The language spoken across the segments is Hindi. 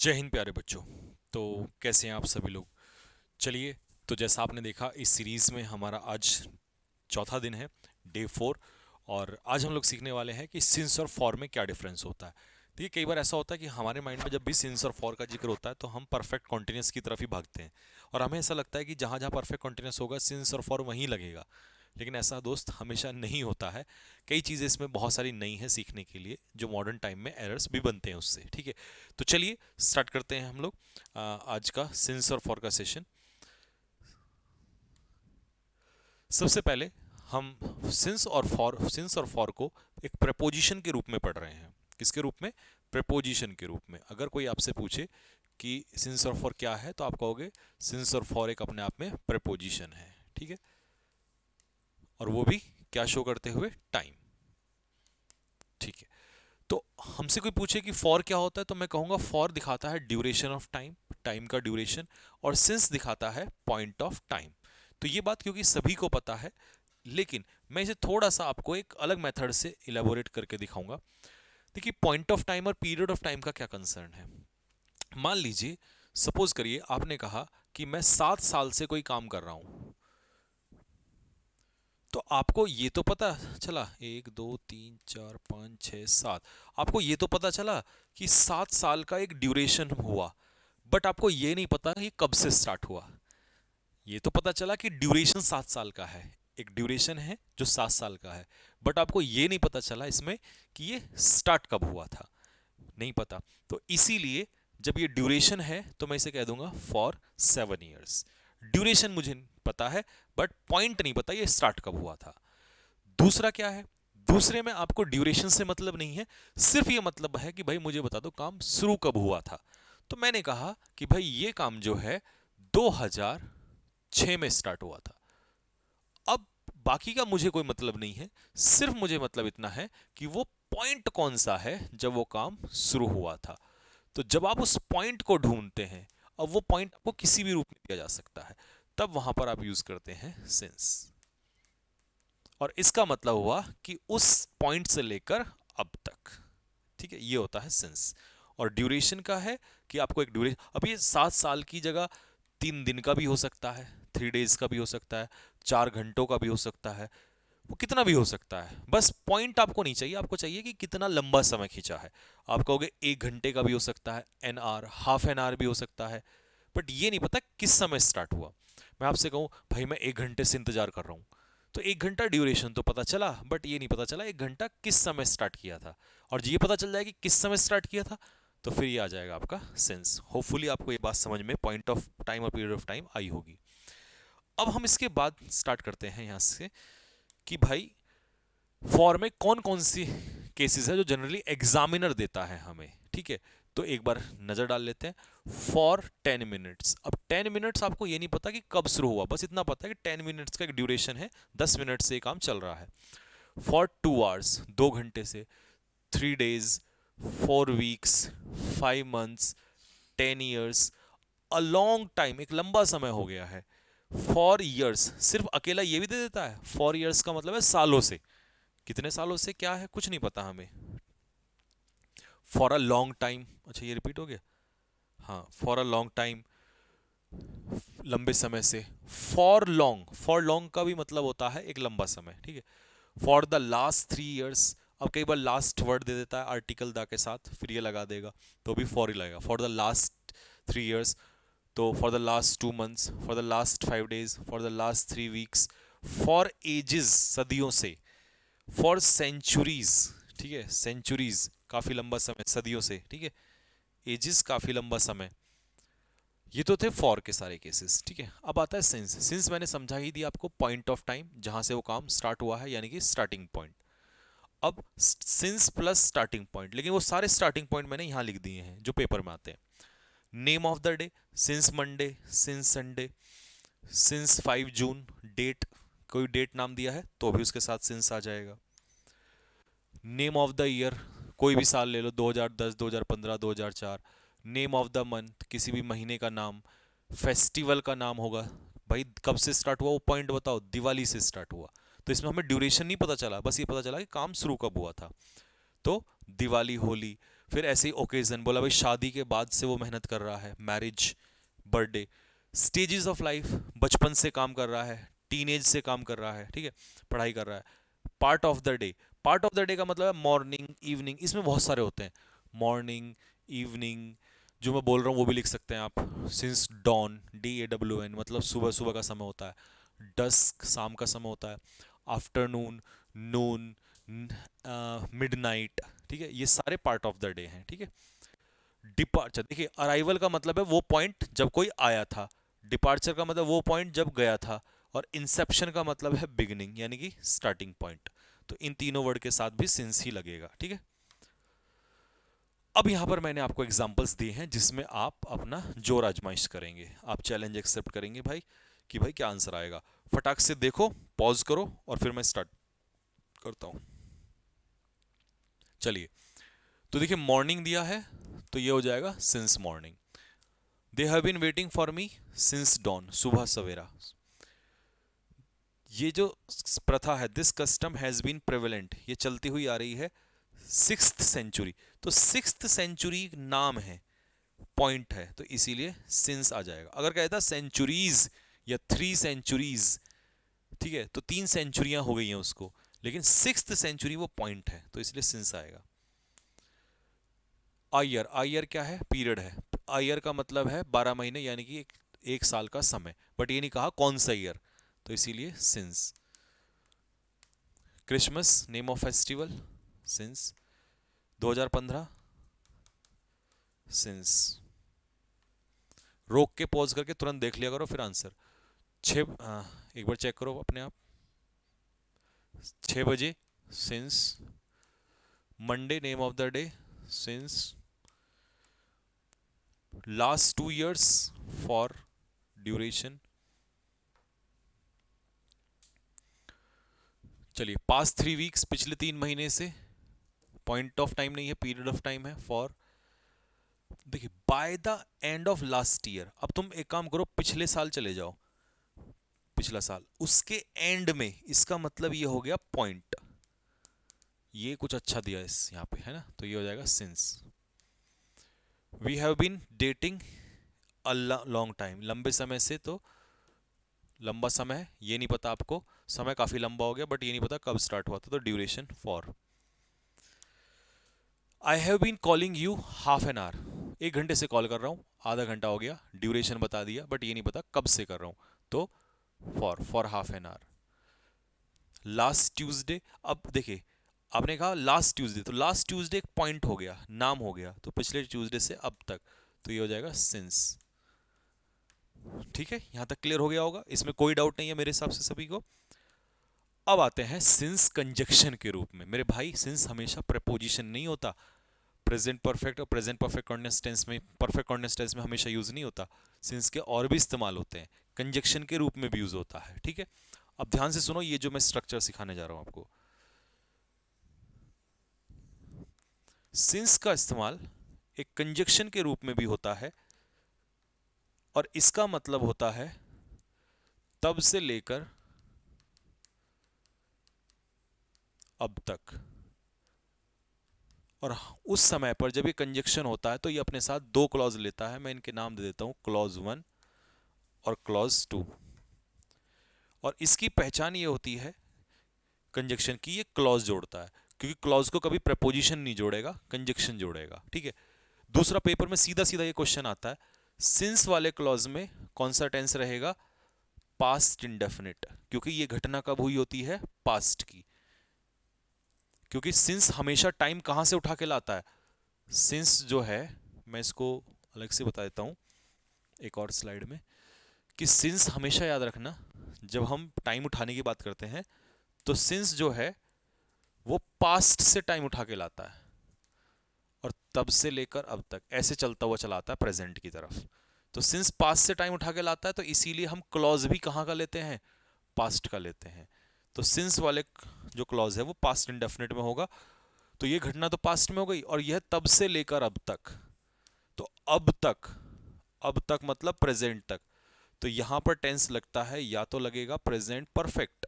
जय हिंद प्यारे बच्चों। तो कैसे हैं आप सभी लोग। चलिए, तो जैसा आपने देखा इस सीरीज़ में हमारा आज चौथा दिन है, डे 4। और आज हम लोग सीखने वाले हैं कि सिंस और फॉर में क्या डिफरेंस होता है। देखिए, कई बार ऐसा होता है कि हमारे माइंड में जब भी सिंस और फॉर का जिक्र होता है तो हम परफेक्ट कॉन्टिन्यूस की तरफ ही भागते हैं, और हमें ऐसा लगता है कि जहाँ जहाँ परफेक्ट कॉन्टिन्यूस होगा सिंस और फॉर वहीं लगेगा। लेकिन ऐसा दोस्त हमेशा नहीं होता है। कई चीज़ें इसमें बहुत सारी नई हैं सीखने के लिए, जो मॉडर्न टाइम में एरर्स भी बनते हैं उससे। ठीक है, तो चलिए स्टार्ट करते हैं हम लोग आज का सिंस और फॉर का सेशन। सबसे पहले हम सिंस और फॉर को एक प्रपोजिशन के रूप में पढ़ रहे हैं। किसके रूप में? प्रपोजिशन के रूप में। अगर कोई आपसे पूछे कि सिंस और फॉर क्या है तो आप कहोगे सिंस और फॉर एक अपने आप में प्रपोजिशन है। ठीक है, और वो भी क्या शो करते हुए? टाइम। ठीक है, तो हमसे कोई पूछे कि फॉर क्या होता है तो मैं कहूंगा फॉर दिखाता है ड्यूरेशन ऑफ टाइम, टाइम का ड्यूरेशन, और सिंस दिखाता है पॉइंट ऑफ टाइम। तो ये बात क्योंकि सभी को पता है, लेकिन मैं इसे थोड़ा सा आपको एक अलग मेथड से इलेबोरेट करके दिखाऊंगा। देखिए, पॉइंट ऑफ टाइम और पीरियड ऑफ टाइम का क्या कंसर्न है। मान लीजिए, सपोज करिए आपने कहा कि मैं 7 साल से कोई काम कर रहा हूं। तो आपको ये तो पता चला, 1 2 3 4 5 6 7, आपको ये तो पता चला कि 7 साल का एक ड्यूरेशन हुआ। बट आपको ये नहीं पता कि कब से स्टार्ट हुआ। ये तो पता चला कि ड्यूरेशन 7 साल का है, एक ड्यूरेशन है जो 7 साल का है। बट आपको ये नहीं पता चला इसमें कि ये स्टार्ट कब हुआ था, नहीं पता। तो इसीलिए जब ये ड्यूरेशन है तो मैं इसे कह दूंगा फॉर 7 ईयर्स। ड्यूरेशन मुझे पता है, बट पॉइंट नहीं पता ये स्टार्ट कब हुआ था। दूसरा क्या है? दूसरे में आपको ड्यूरेशन से मतलब नहीं है, सिर्फ ये मतलब है कि भाई मुझे बता दो काम शुरू कब हुआ था। तो मैंने कहा कि भाई ये काम जो है 2006 में स्टार्ट हुआ था। अब बाकी का मुझे कोई मतलब नहीं है, सिर्फ मुझे मतलब इतना है कि वो पॉइंट कौन सा है जब वो काम शुरू हुआ था। तो जब आप उस पॉइंट को ढूंढते हैं, अब वो पॉइंट आपको किसी भी रूप में दिया जा सकता है, तब वहां पर आप यूज करते हैं सिंस। और इसका मतलब हुआ कि उस पॉइंट से लेकर अब तक। ठीक है, ये होता है सिंस। और ड्यूरेशन का है कि आपको एक ड्यूरेशन, अब ये 7 साल की जगह 3 दिन का भी हो सकता है, 3 डेज का भी हो सकता है, 4 घंटों का भी हो सकता है, वो कितना भी हो सकता है। बस पॉइंट आपको नहीं चाहिए, आपको चाहिए कि कितना लंबा समय खींचा है। आप कहोगे 1 घंटे का भी हो सकता है, an hour, half an our भी हो सकता है, बट ये नहीं पता किस समय स्टार्ट हुआ। मैं आपसे कहूं भाई मैं 1 घंटे से इंतजार कर रहा हूं, तो 1 घंटा ड्यूरेशन तो पता चला, बट ये नहीं पता चला 1 घंटा किस समय स्टार्ट किया था। और ये पता चल जाए कि किस समय स्टार्ट किया था, तो फिर ये आ जाएगा आपका सेंस। होपफुली आपको ये बात समझ में पॉइंट ऑफ टाइम और पीरियड ऑफ टाइम आई होगी। अब हम इसके बाद स्टार्ट करते हैं यहां से कि भाई फॉर में कौन कौन सी केसेस है जो जनरली एग्जामिनर देता है हमें। ठीक है, तो एक बार नजर डाल लेते हैं। For 10 minutes. अब 10 मिनट्स आपको ये नहीं पता कि कब शुरू हुआ, बस इतना पता है कि 10 मिनट्स का एक ड्यूरेशन है, 10 मिनट से ये काम चल रहा है। फॉर 2 आवर्स, 2 घंटे से। 3 डेज, 4 वीक्स, 5 मंथ्स, 10 ईयर्स, अ लॉन्ग टाइम, एक लंबा समय हो गया है। फॉर ईयर्स, सिर्फ अकेला ये भी दे देता है, फॉर ईयर्स का मतलब है सालों से। कितने सालों से क्या है कुछ नहीं पता हमें। फॉर अ लॉन्ग टाइम, अच्छा ये रिपीट हो गया। हाँ, फॉर अ लॉन्ग टाइम, लंबे समय से। फॉर लॉन्ग का भी मतलब होता है एक लंबा समय। ठीक है, फॉर द लास्ट 3 ईयर्स। अब कई बार लास्ट वर्ड दे देता है आर्टिकल दा के साथ, फिर ये लगा देगा तो भी फॉर ही लगेगा। फॉर द लास्ट 3 ईयर्स, तो for the last 2 months, for the last 5 days, for the last 3 weeks. For ages, सदियों से। फॉर सेंचुरीज, ठीक है, सेंचुरीज काफी लंबा समय, सदियों से। ठीक है, एजिस काफी लंबा समय। ये तो थे फॉर के सारे केसेस। ठीक है, अब आता है सिंस। सिंस मैंने समझा ही दिया आपको, पॉइंट ऑफ टाइम जहां से वो काम स्टार्ट हुआ है, यानी कि स्टार्टिंग पॉइंट। अब सिंस प्लस स्टार्टिंग पॉइंट, लेकिन वो सारे स्टार्टिंग पॉइंट मैंने यहां लिख दिए हैं जो पेपर में आते हैं। Name of the day, since Monday, since Sunday, since 5 June. Date, कोई डेट नाम दिया है तो भी उसके साथ सिंस आ जाएगा। नेम ऑफ द ईयर, कोई भी साल ले लो, 2010, 2015, 2004। नेम ऑफ द मंथ, किसी भी महीने का नाम। फेस्टिवल का नाम होगा, भाई कब से स्टार्ट हुआ वो पॉइंट बताओ, दिवाली से स्टार्ट हुआ। तो इसमें हमें ड्यूरेशन नहीं पता चला, बस ये पता चला कि काम शुरू कब हुआ था। तो दिवाली, होली। फिर ऐसे ही ओकेजन, बोला भाई शादी के बाद से वो मेहनत कर रहा है, marriage, birthday. Stages of life, बचपन से काम कर रहा है, टीनेज से काम कर रहा है, ठीक है, पढ़ाई कर रहा है। Part of the day, part of the day का मतलब है मॉर्निंग, इवनिंग, इसमें बहुत सारे होते हैं, मॉर्निंग, इवनिंग, जो मैं बोल रहा हूँ वो भी लिख सकते हैं आप। सिंस डॉन, DAWN, मतलब सुबह सुबह का समय होता है। डस्क, शाम का समय होता है। आफ्टरनून, नून, मिडनाइट, ठीक है, ये सारे पार्ट ऑफ द डे हैं, ठीक है। डिपार्चर, देखिए अराइवल का मतलब है वो पॉइंट जब कोई आया था, डिपार्चर का मतलब वो पॉइंट जब गया था, और इंसेप्शन का मतलब है बिगिनिंग यानी कि स्टार्टिंग पॉइंट। तो इन तीनों वर्ड के साथ भी सिंस ही लगेगा, ठीक है। अब यहां पर मैंने आपको एग्जांपल्स दिए हैं जिसमें आप अपना जोर आजमाइश करेंगे, आप चैलेंज एक्सेप्ट करेंगे भाई कि भाई क्या आंसर आएगा। फटाक से देखो, पॉज करो और फिर मैं स्टार्ट करता हूं। चलिए, तो देखिए मॉर्निंग दिया है तो ये हो जाएगा since morning. They have been waiting for me since dawn, सुबह सवेरा। ये जो प्रथा है, this custom has been prevalent, ये चलती हुई आ रही है 6th सेंचुरी। तो 6th सेंचुरी नाम है, पॉइंट है, तो इसीलिए सिंस आ जाएगा। अगर कहता सेंचुरीज या 3 सेंचुरीज, ठीक है, तो 3 सेंचुरियां हो गई हैं उसको, लेकिन 6th सेंचुरी वो पॉइंट है तो इसलिए सिंस आएगा। आयर, आयर क्या है, पीरियड है। आयर का मतलब है 12 महीने यानी कि एक साल का समय, बट ये नहीं कहा कौन सा ईयर, तो इसीलिए since. Christmas, name of festival, since. 2015, since. रोक के पॉज करके तुरंत देख लिया करो फिर आंसर। एक बार चेक करो अपने आप। 6 बजे, since. Monday, name of the day, since. Last 2 years, for duration. चलिए, पास्ट 3 weeks, पिछले 3 महीने से, पॉइंट ऑफ टाइम नहीं है, पीरियड ऑफ टाइम है, फॉर। देखिए, by the end of last year, अब तुम एक काम करो, पिछले साल चले जाओ, पिछला साल उसके एंड में, इसका मतलब ये हो गया पॉइंट। ये कुछ अच्छा दिया इस यहाँ पे, है ना, तो ये हो जाएगा since. We have been dating a long time, लंबे समय से, तो लंबा समय है, ये नहीं पता आपको, समय काफी लंबा हो गया बट ये नहीं पता कब स्टार्ट हुआ था, तो duration for. I have been calling you half an hour, 1 घंटे से कॉल कर रहा हूँ, आधा घंटा हो गया, ड्यूरेशन बता दिया बट ये नहीं पता कब से कर रहा हूँ, तो for half an our. Last Tuesday, अब देखिए आपने कहा लास्ट ट्यूसडे, तो लास्ट ट्यूसडे एक पॉइंट हो गया, नाम हो गया, तो पिछले ट्यूसडे से अब तक, तो ये हो जाएगा सिंस। ठीक है, यहां तक क्लियर हो गया होगा, इसमें कोई डाउट नहीं है मेरे हिसाब से सभी को। अब आते हैं सिंस कंजक्शन के रूप में। मेरे भाई, सिंस हमेशा प्रेपोजिशन नहीं होता, प्रेजेंट परफेक्ट और प्रेजेंट परफेक्ट कॉन्टिन्यूअस टेंस में, परफेक्ट कॉन्टिन्यूअस टेंस में हमेशा यूज नहीं होता, सिंस के और भी इस्तेमाल होते हैं, कंजक्शन के रूप में भी यूज होता है, ठीक है। अब ध्यान से सुनो, ये जो मैं स्ट्रक्चर सिखाने जा रहा हूं आपको, सिंस का इस्तेमाल एक कंजक्शन के रूप में भी होता है, और इसका मतलब होता है तब से लेकर अब तक। और उस समय पर जब ये कंजक्शन होता है तो ये अपने साथ 2 क्लॉज लेता है, मैं इनके नाम दे देता हूं, क्लॉज 1 और क्लॉज 2। और इसकी पहचान ये होती है कंजक्शन की, ये क्लॉज जोड़ता है, क्योंकि क्लॉज को कभी प्रपोजिशन नहीं जोड़ेगा, कंजक्शन जोड़ेगा, ठीक है। दूसरा, पेपर में सीधा सीधा ये क्वेश्चन आता है, सिंस वाले क्लॉज में कौन सा टेंस रहेगा, पास्ट इंडेफिनिट, क्योंकि ये घटना कब हुई होती है, पास्ट की। क्योंकि सिंस हमेशा टाइम कहां से उठा के लाता है, सिंस जो है, मैं इसको अलग से बता देता हूं एक और स्लाइड में, कि सिंस हमेशा याद रखना, जब हम टाइम उठाने की बात करते हैं तो सिंस जो है वो पास्ट से टाइम उठा के लाता है, और तब से लेकर अब तक ऐसे चलता हुआ चला आता है प्रेजेंट की तरफ। तो सिंस पास्ट से टाइम उठा के लाता है, तो इसीलिए हम क्लॉज भी कहां का लेते हैं, पास्ट का लेते हैं। तो सिंस वाले जो क्लॉज है वो पास्ट इंडेफिनिट में होगा, तो ये घटना तो पास्ट में हो गई, और यह तब से लेकर अब तक, तो अब तक, अब तक मतलब प्रेजेंट तक, तो यहां पर टेंस लगता है, या तो लगेगा प्रेजेंट परफेक्ट,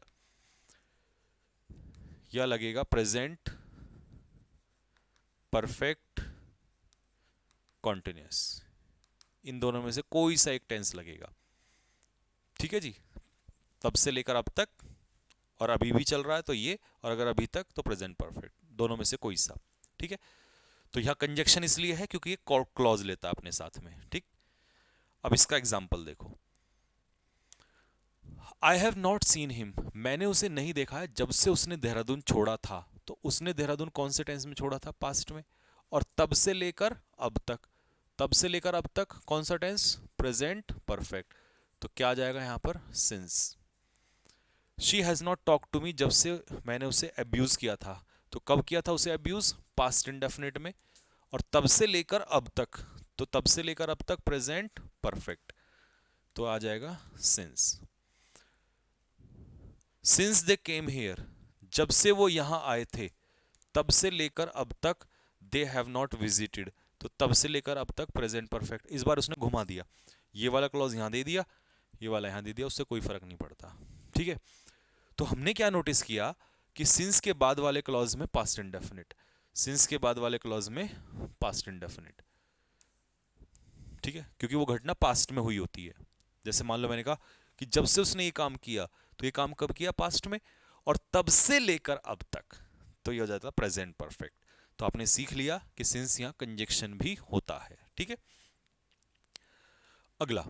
या लगेगा प्रेजेंट परफेक्ट कॉन्टिन्यूस। इन दोनों में से कोई सा एक टेंस लगेगा। ठीक है जी, तब से लेकर अब तक, और अभी भी चल रहा है तो ये, और अगर अभी तक तो प्रेजेंट परफेक्ट, दोनों में से कोई सा। ठीक है, तो यहां कंजक्शन इसलिए है क्योंकि ये क्लॉज लेता है अपने साथ में। ठीक, अब इसका एग्जाम्पल देखो। I have not seen him, मैंने उसे नहीं देखा है जब से उसने देहरादून छोड़ा था। तो उसने देहरादून कौन से टेंस में छोड़ा था? पास्ट में। और तब से लेकर अब तक, तब से लेकर अब तक कौन सा टेंस? Present perfect. तो क्या आ जाएगा यहां पर? Since. She has not talk to me, जब से मैंने उसे अब्यूज किया था। तो कब किया था उसे अब्यूज? पास्ट इंडेफिनिट में। और तब से लेकर अब तक, तो तब से लेकर अब तक प्रेजेंट परफेक्ट, तो आ जाएगा since. Since they came here, जब से वो यहां आए थे, तब से लेकर अब तक दे हैव नॉट विजिटेड, तो तब से लेकर अब तक प्रेजेंट परफेक्ट। इस बार उसने घुमा दिया, ये वाला क्लॉज यहां दे दिया, ये वाला यहां दे दिया, उससे कोई फर्क नहीं पड़ता। ठीक है, तो हमने क्या नोटिस किया कि सिंस के बाद वाले क्लॉज में पास्ट इंडेफिनिट, सिंस के बाद वाले क्लॉज में पास्ट इंडेफिनिट। ठीक है, क्योंकि वो घटना पास्ट में हुई होती है। जैसे मान लो मैंने कहा कि जब से उसने ये काम किया, तो ये काम कब किया? पास्ट में। और तब से लेकर अब तक, तो ये हो जाता है प्रेजेंट परफेक्ट। तो आपने सीख लिया कि सिंस यहां कंजक्शन भी होता है। ठीक है, अगला,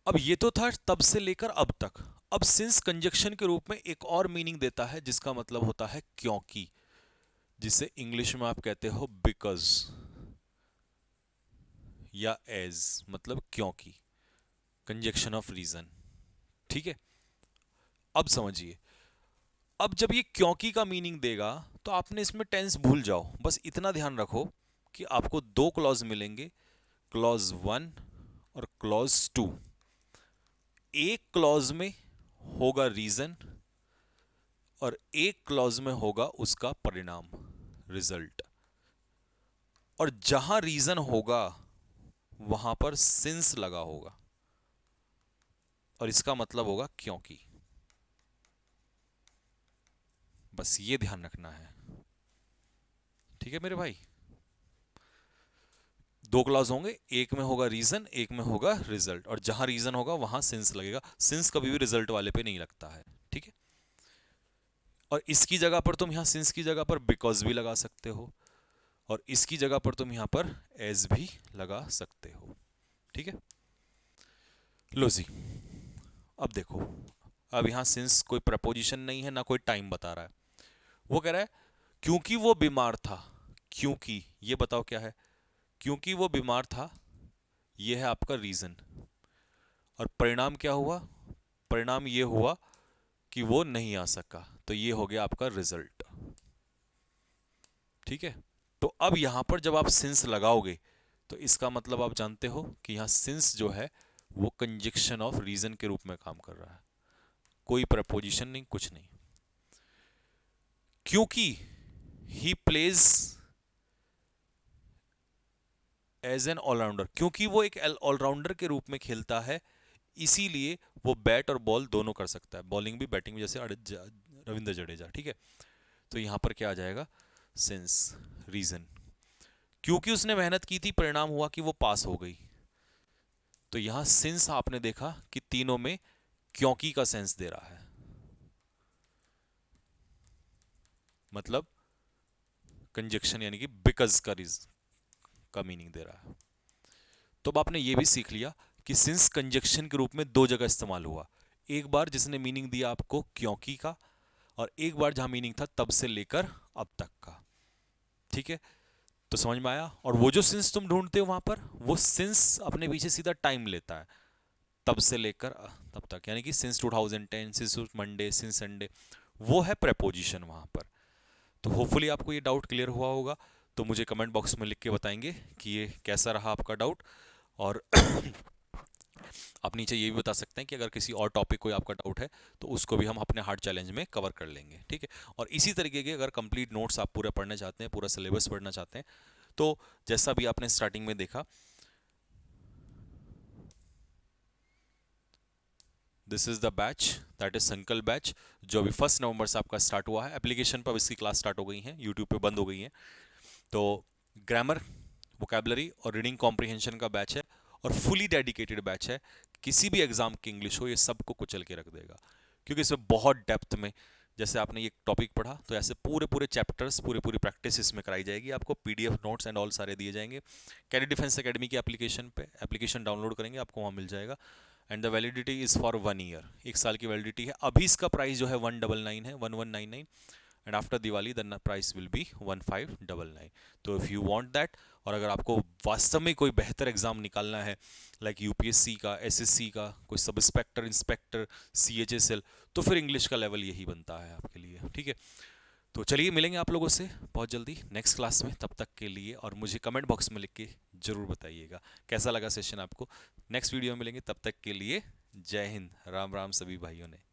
अब ये तो था तब से लेकर अब तक। अब सिंस कंजक्शन के रूप में एक और मीनिंग देता है जिसका मतलब होता है क्योंकि, जिसे इंग्लिश में आप कहते हो बिकॉज या एज, मतलब क्योंकि, कंजक्शन ऑफ रीजन। ठीक है, अब समझिए, अब जब ये क्योंकि का मीनिंग देगा तो आपने इसमें टेंस भूल जाओ, बस इतना ध्यान रखो कि आपको दो क्लॉज मिलेंगे, क्लॉज 1 और क्लॉज 2। एक क्लॉज में होगा रीजन और एक क्लॉज में होगा उसका परिणाम, रिजल्ट। और जहां रीजन होगा वहां पर सिंस लगा होगा, और इसका मतलब होगा क्योंकि। बस ये ध्यान रखना है। ठीक है मेरे भाई, दो क्लॉज होंगे, एक में होगा रीजन, एक में होगा रिजल्ट, और जहां रीजन होगा वहां सिंस लगेगा। सिंस कभी भी रिजल्ट वाले पे नहीं लगता है। ठीक है, और इसकी जगह पर तुम यहां सिंस की जगह पर बिकॉज भी लगा सकते हो, और इसकी जगह पर तुम यहां पर एज भी लगा सकते हो। ठीक है, लो जी, अब देखो, अब यहां सिंस कोई प्रपोजिशन नहीं है, ना कोई टाइम बता रहा है। वो कह रहा है क्योंकि वो बीमार था। क्योंकि, ये बताओ क्या है? क्योंकि वो बीमार था, ये है आपका रीजन। और परिणाम क्या हुआ? परिणाम ये हुआ कि वो नहीं आ सका, तो ये हो गया आपका रिजल्ट। ठीक है, तो अब यहां पर जब आप सिंस लगाओगे तो इसका मतलब आप जानते हो कि यहां सिंस जो है वो कंजक्शन ऑफ रीजन के रूप में काम कर रहा है, कोई प्रपोजिशन नहीं, कुछ नहीं। क्योंकि he plays as an allrounder, क्योंकि वो एक ऑलराउंडर के रूप में खेलता है, इसीलिए वो बैट और बॉल दोनों कर सकता है, बॉलिंग भी बैटिंग भी, जैसे रविंद्र जडेजा। ठीक है, तो यहां पर क्या आ जाएगा? Since, reason. क्योंकि उसने मेहनत की थी, परिणाम हुआ कि वो पास हो गई। तो यहां सिंस आपने देखा कि तीनों में क्योंकि का सेंस दे रहा है, मतलब कंजक्शन यानी कि बिकॉज का मीनिंग दे रहा है। तो अब आपने ये भी सीख लिया कि सिंस कंजक्शन के रूप में दो जगह इस्तेमाल हुआ, एक बार जिसने मीनिंग दिया आपको क्योंकि का, और एक बार जहां मीनिंग था तब से लेकर अब तक का। ठीक है, तो समझ में आया। और वो जो सिंस तुम ढूंढते हो वहां पर, वो सिंस अपने पीछे सीधा टाइम लेता है, तब से लेकर तब तक, यानी कि since 2010, since Monday, since Sunday, वो है प्रेपोजिशन वहां पर। तो होपफुली आपको ये डाउट क्लियर हुआ होगा। तो मुझे कमेंट बॉक्स में लिख के बताएंगे कि ये कैसा रहा आपका डाउट। और आप नीचे ये भी बता सकते हैं कि अगर किसी और टॉपिक कोई आपका डाउट है तो उसको भी हम अपने हार्ड चैलेंज में कवर कर लेंगे। ठीक है, और इसी तरीके के अगर कंप्लीट नोट्स आप पूरा पढ़ना चाहते हैं, पूरा सिलेबस पढ़ना चाहते हैं, तो जैसा भी आपने स्टार्टिंग में देखा, this is the batch, that is संकल्प बैच, जो अभी 1 नवंबर से आपका स्टार्ट हुआ है। एप्लीकेशन पर इसकी क्लास स्टार्ट हो गई है, यूट्यूब पे बंद हो गई है। तो ग्रामर वोकैबुलरी और रीडिंग कॉम्प्रिहेंशन का बैच है और फुली डेडिकेटेड बैच है। किसी भी एग्जाम की इंग्लिश हो ये सबको कुचल के रख देगा, क्योंकि इसमें बहुत डेप्थ में, जैसे आपने ये टॉपिक पढ़ा तो ऐसे पूरे पूरे चैप्टर्स, पूरी पूरी प्रैक्टिस इसमें कराई जाएगी आपको। पीडीएफ नोट्स एंड ऑल सारे दिए जाएंगे। कैडेट डिफेंस एकेडमी की एप्लीकेशन पे एप्लीकेशन डाउनलोड करेंगे, आपको वहाँ मिल जाएगा। And the validity is for 1 year, 1 साल की वैलिडिटी है। अभी इसका प्राइस जो है 199 है, 1199, and after Diwali the price will be 1599। तो इफ़ यू वांट दैट, और अगर आपको वास्तव में कोई बेहतर एग्जाम निकालना है, लाइक यूपीएससी का, एसएससी का, कोई सब इंस्पेक्टर, इंस्पेक्टर, सीएचएसएल, तो फिर इंग्लिश का लेवल यही बनता है आपके लिए, ठीक है। तो चलिए मिलेंगे आप लोगों से बहुत जल्दी नेक्स्ट क्लास में। तब तक के लिए, और मुझे कमेंट बॉक्स में लिख के जरूर बताइएगा कैसा लगा सेशन आपको। नेक्स्ट वीडियो में मिलेंगे, तब तक के लिए जय हिंद, राम राम सभी भाइयों ने।